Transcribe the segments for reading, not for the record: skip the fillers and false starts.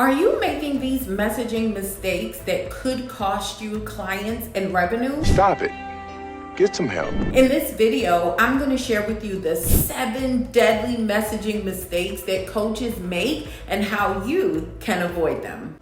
Are you making these messaging mistakes that could cost you clients and revenue? Stop it. Get some help. In this video, I'm going to share with you the 7 deadly messaging mistakes that coaches make and how you can avoid them.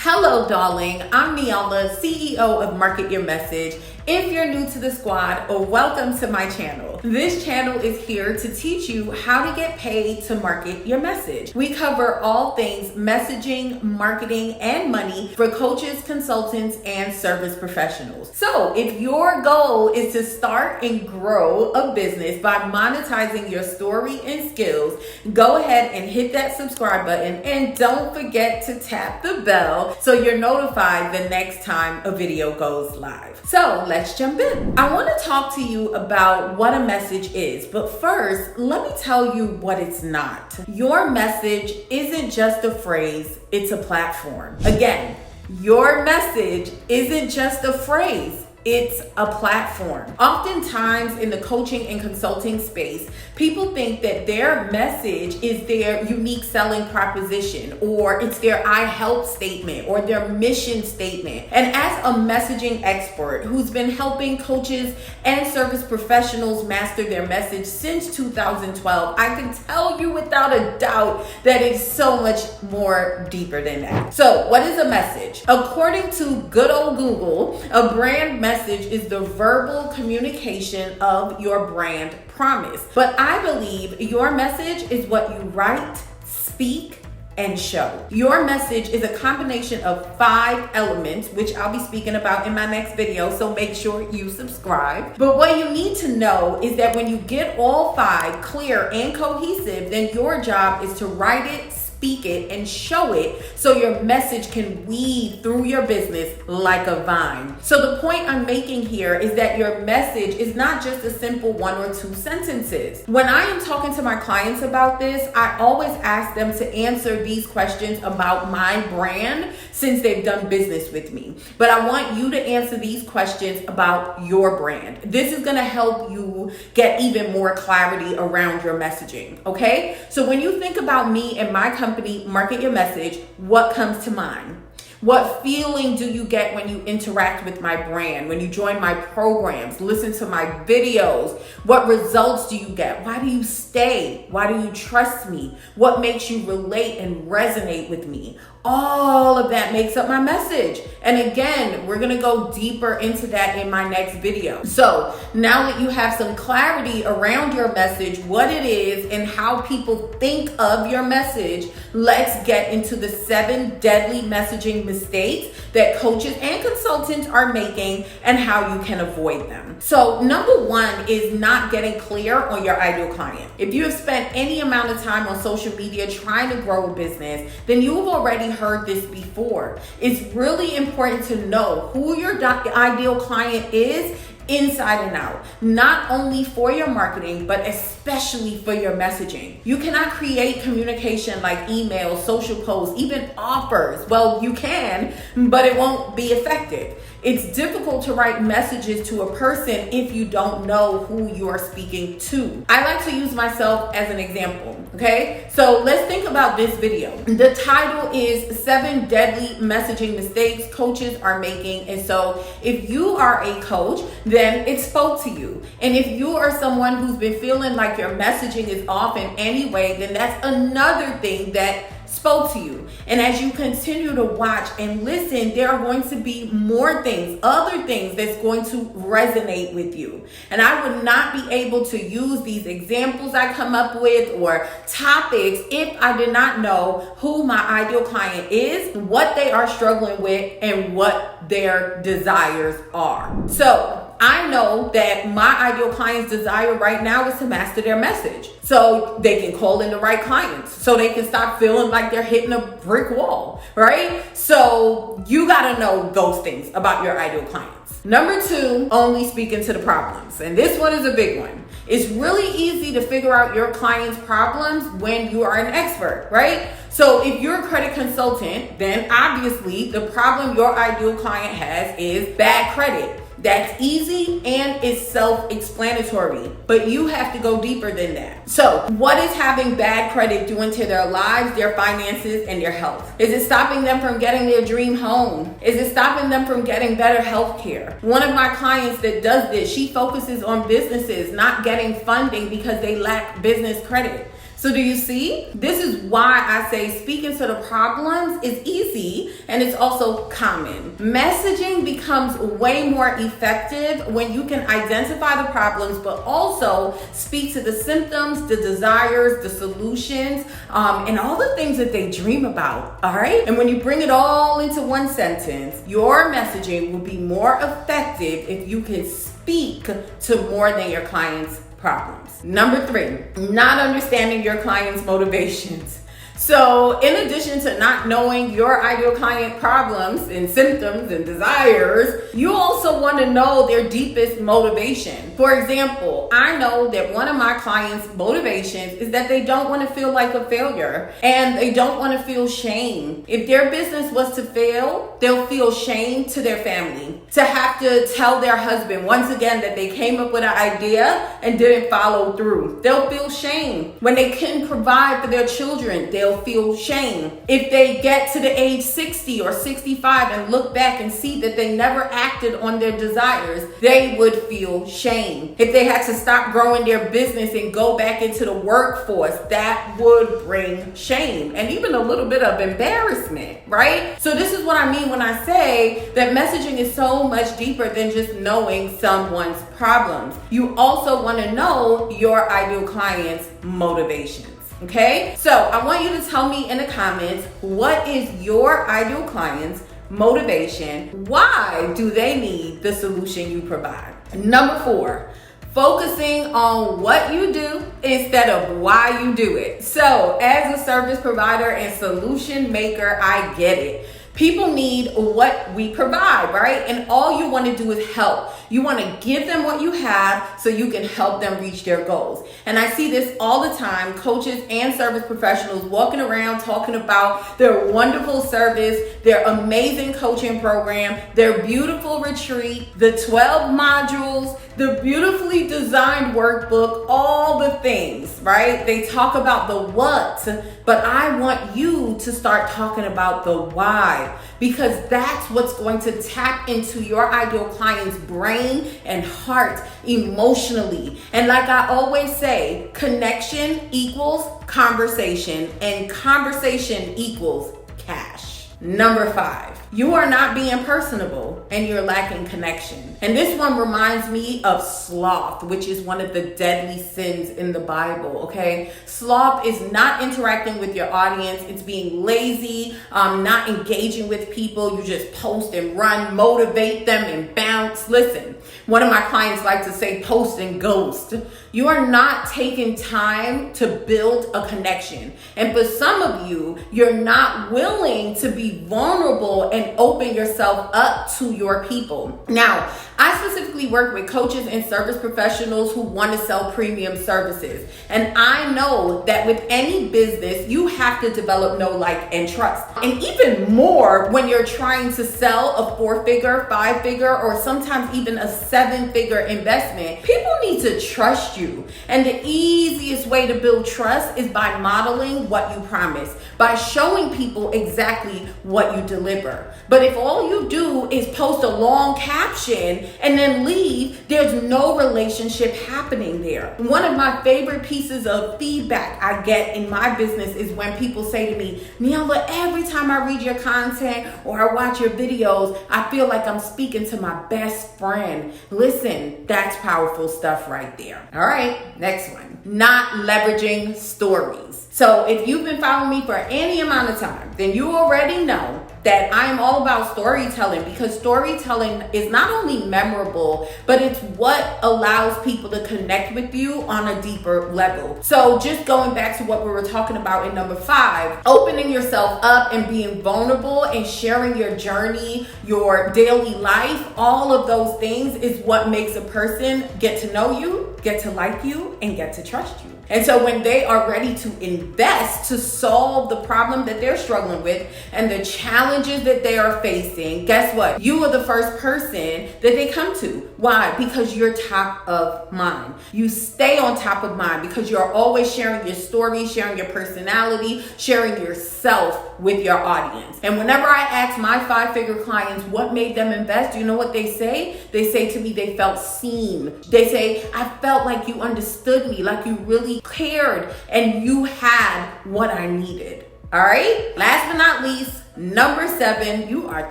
Hello, darling. I'm Nyala, CEO of Market Your Message. If you're new to the squad, welcome to my channel. This channel is here to teach you how to get paid to market your message. We cover all things messaging, marketing, and money for coaches, consultants, and service professionals. So if your goal is to start and grow a business by monetizing your story and skills, go ahead and hit that subscribe button and don't forget to tap the bell so you're notified the next time a video goes live. So let's jump in. I want to talk to you about what a message is, but first, let me tell you what it's not. Your message isn't just a phrase, it's a platform. Again, your message isn't just a phrase, it's a platform. Oftentimes in the coaching and consulting space, people think that their message is their unique selling proposition, or it's their I help statement or their mission statement. And as a messaging expert who's been helping coaches and service professionals master their message since 2012, I can tell you without a doubt that it's so much more deeper than that. So what is a message? According to good old Google, a brand message is the verbal communication of your brand promise. But I believe your message is what you write, speak, and show. Your message is a combination of 5 elements, which I'll be speaking about in my next video, so make sure you subscribe. But what you need to know is that when you get all 5 clear and cohesive, then your job is to write it, speak it, and show it so your message can weave through your business like a vine. So the point I'm making here is that your message is not just a simple 1 or 2 sentences. When I am talking to my clients about this, I always ask them to answer these questions about my brand since they've done business with me. But I want you to answer these questions about your brand. This is gonna help you get even more clarity around your messaging, okay? So when you think about me and my company, Market Your Message, what comes to mind? What feeling do you get when you interact with my brand, when you join my programs, listen to my videos? What results do you get? Why do you stay? Why do you trust me? What makes you relate and resonate with me? All of that makes up my message. And again, we're gonna go deeper into that in my next video. So now that you have some clarity around your message, what it is and how people think of your message, let's get into the 7 deadly messaging mistakes that coaches and consultants are making and how you can avoid them. So number 1 is not getting clear on your ideal client. If you have spent any amount of time on social media trying to grow a business, then you've already heard this before. It's really important to know who your ideal client is inside and out, not only for your marketing, but especially for your messaging. You cannot create communication like emails, social posts, even offers. Well, you can, but it won't be effective. It's difficult to write messages to a person if you don't know who you are speaking to. I like to use myself as an example, okay? So let's think about this video. The title is 7 Deadly Messaging Mistakes Coaches Are Making. And so if you are a coach, then it spoke to you. And if you are someone who's been feeling like your messaging is off in any way, then that's another thing that spoke to you. And as you continue to watch and listen, there are going to be more things, other things that's going to resonate with you. And I would not be able to use these examples I come up with or topics if I did not know who my ideal client is, what they are struggling with, and what their desires are. So I know that my ideal client's desire right now is to master their message so they can call in the right clients, so they can stop feeling like they're hitting a brick wall, right? So you gotta know those things about your ideal clients. Number 2, only speaking to the problems. And this one is a big one. It's really easy to figure out your client's problems when you are an expert, right? So So if you're a credit consultant, then obviously the problem your ideal client has is bad credit. That's easy and it's self-explanatory, but you have to go deeper than that. So what is having bad credit doing to their lives, their finances, and their health? Is it stopping them from getting their dream home? Is it stopping them from getting better health care? One of my clients that does this, she focuses on businesses not getting funding because they lack business credit. So do you see? This is why I say speaking to the problems is easy and it's also common. Messaging becomes way more effective when you can identify the problems, but also speak to the symptoms, the desires, the solutions, and all the things that they dream about, all right? And when you bring it all into one sentence, your messaging will be more effective if you can speak to more than your clients' problems. Number 3, not understanding your client's motivations. So in addition to not knowing your ideal client problems and symptoms and desires, you also want to know their deepest motivation. For example, I know that one of my clients' motivations is that they don't want to feel like a failure and they don't want to feel shame. If their business was to fail, they'll feel shame to their family, to have to tell their husband once again that they came up with an idea and didn't follow through. They'll feel shame. When they couldn't provide for their children, they'll feel shame. If they get to the age 60 or 65 and look back and see that they never acted on their desires, they would feel shame. If they had to stop growing their business and go back into the workforce, that would bring shame and even a little bit of embarrassment, right? So this is what I mean when I say that messaging is so much deeper than just knowing someone's problems. You also want to know your ideal client's motivations. Okay, so I want you to tell me in the comments, what is your ideal client's motivation? Why do they need the solution you provide? Number 4, focusing on what you do instead of why you do it. So as a service provider and solution maker, I get it. People need what we provide, right? And all you want to do is help. You want to give them what you have so you can help them reach their goals. And I see this all the time, coaches and service professionals walking around talking about their wonderful service, their amazing coaching program, their beautiful retreat, the 12 modules, the beautifully designed workbook, all the things, right? They talk about the what, but I want you to start talking about the why, because that's what's going to tap into your ideal client's brain and heart emotionally. And like I always say, connection equals conversation and conversation equals cash. Number 5, you are not being personable and you're lacking connection. And this one reminds me of sloth, which is one of the deadly sins in the Bible, okay? Sloth is not interacting with your audience. It's being lazy, not engaging with people. You just post and run, motivate them and bounce. Listen, one of my clients like to say post and ghost. You are not taking time to build a connection. And for some of you, you're not willing to be vulnerable and open yourself up to your people. Now, I specifically work with coaches and service professionals who want to sell premium services. And I know that with any business, you have to develop know, like, and trust. And even more when you're trying to sell a 4-figure, 5-figure, or sometimes even a 7-figure investment. People need to trust you. And the easiest way to build trust is by modeling what you promise, by showing people exactly what you deliver. But if all you do is post a long caption and then leave, there's no relationship happening there. One of my favorite pieces of feedback I get in my business is when people say to me, Nyala, every time I read your content or I watch your videos, I feel like I'm speaking to my best friend. Listen, that's powerful stuff right there. All right, next one. Not leveraging stories. So if you've been following me for any amount of time, then you already know that I'm all about storytelling, because storytelling is not only memorable, but it's what allows people to connect with you on a deeper level. So just going back to what we were talking about in number 5, opening yourself up and being vulnerable and sharing your journey, your daily life, all of those things is what makes a person get to know you get to like you and get to trust you. And so when they are ready to invest to solve the problem that they're struggling with and the challenges that they are facing, guess what? You are the first person that they come to. Why? Because you're top of mind. You stay on top of mind because you're always sharing your story, sharing your personality, sharing yourself with your audience. And whenever I ask my 5-figure clients what made them invest, you know what they say? They say to me they felt seen. They say, I felt like you understood me, like you really cared and you had what I needed. All right. Last but not least, number 7, you are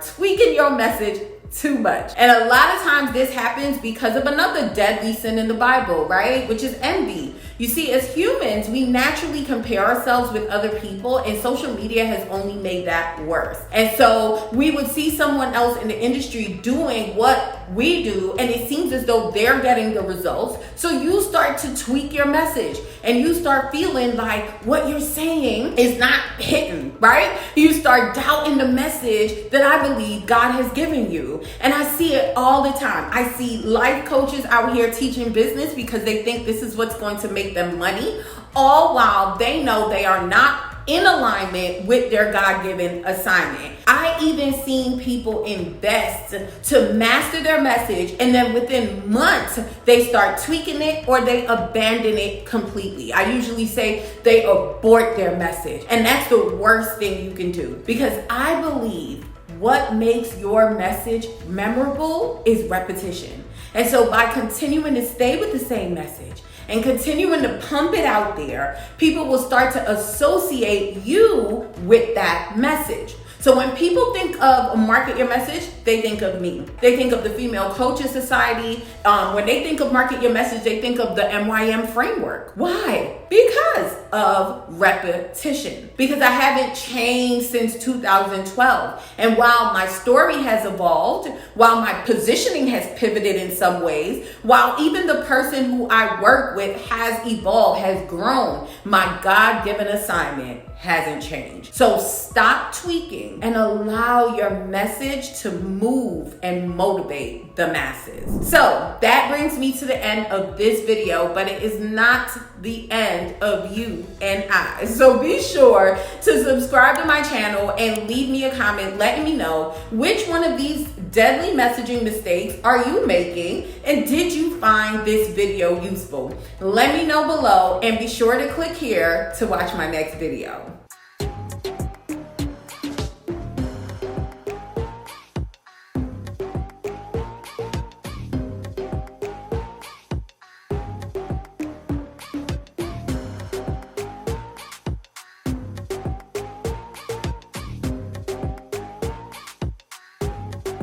tweaking your message too much. And a lot of times this happens because of another deadly sin in the Bible, right? Which is envy. You see, as humans, we naturally compare ourselves with other people, and social media has only made that worse. And so we would see someone else in the industry doing what we do, and it seems as though they're getting the results. So you start to tweak your message and you start feeling like what you're saying is not hitting, right? You start doubting the message that I believe God has given you. And I see it all the time. I see life coaches out here teaching business because they think this is what's going to make them money, all while they know they are not in alignment with their God-given assignment. I even seen people invest to master their message, and then within months they start tweaking it or they abandon it completely. I usually say they abort their message, and that's the worst thing you can do, because I believe what makes your message memorable is repetition. And so by continuing to stay with the same message and continuing to pump it out there, people will start to associate you with that message. So when people think of market your message, they think of me. They think of the Female Coaches Society. When they think of market your message, they think of the MYM framework. Why? Because of repetition. Because I haven't changed since 2012. And while my story has evolved, while my positioning has pivoted in some ways, while even the person who I work with has evolved, has grown, my God-given assignment hasn't changed. So stop tweaking and allow your message to move and motivate the masses. So that brings me to the end of this video, but it is not the end of you and I. So be sure to subscribe to my channel and leave me a comment letting me know which one of these deadly messaging mistakes are you making, and did you find this video useful? Let me know below, and be sure to click here to watch my next video.